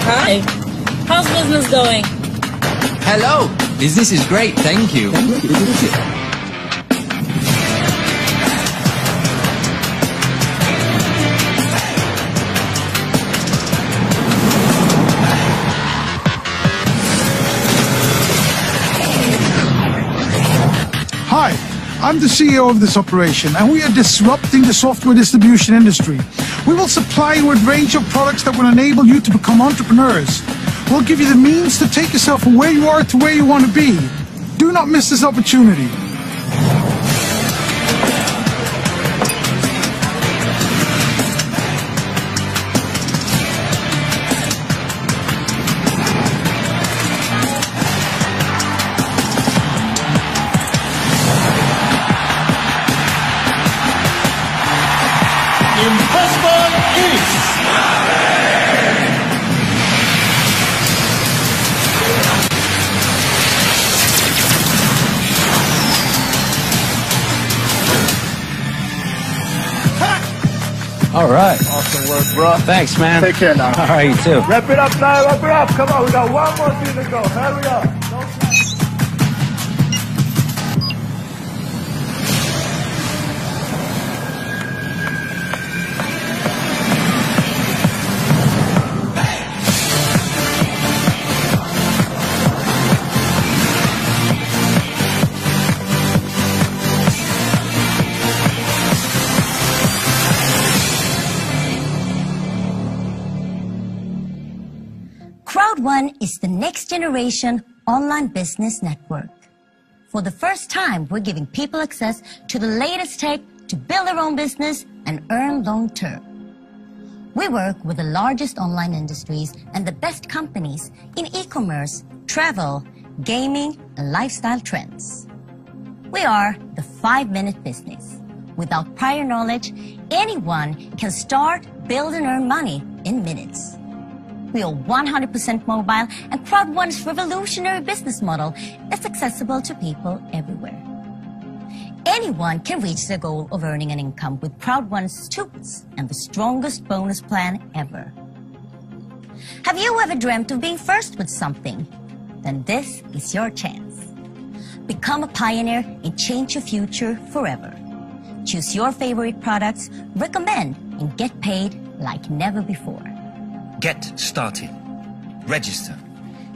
Hi. How's business going? Hello. Business is great, thank you. Hi, I'm the CEO of this operation, and we are disrupting the software distribution industry. We will supply you with a range of products that will enable you to become entrepreneurs. We'll give you the means to take yourself from where you are to where you want to be. Do not miss this opportunity. All right. Awesome work, bro. Thanks, man. Take care now. All right, you too. Wrap it up now, wrap it up. Come on, we got one more thing to go. Hurry up. Crowd1 is the next generation online business network. For the first time, we're giving people access to the latest tech to build their own business and earn long term. We work with the largest online industries and the best companies in e-commerce, travel, gaming, and lifestyle trends. We are the 5-minute business. Without prior knowledge, anyone can start, build, and earn money in minutes. We are 100% mobile, and Crowd1's revolutionary business model is accessible to people everywhere. Anyone can reach their goal of earning an income with Crowd1's tools and the strongest bonus plan ever. Have you ever dreamt of being first with something? Then this is your chance. Become a pioneer and change your future forever. Choose your favorite products, recommend, and get paid like never before. Get started. Register.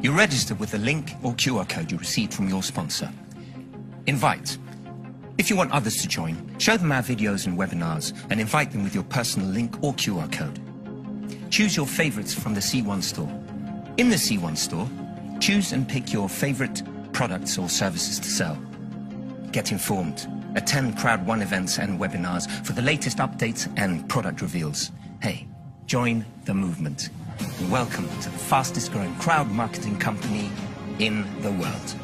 You register with the link or QR code you received from your sponsor. Invite. If you want others to join, show them our videos and webinars and invite them with your personal link or QR code. Choose your favorites from the C1 store. In the C1 store, choose and pick your favorite products or services to sell. Get informed. Attend Crowd1 events and webinars for the latest updates and product reveals. Hey, join the movement. Welcome to the fastest growing crowd marketing company in the world.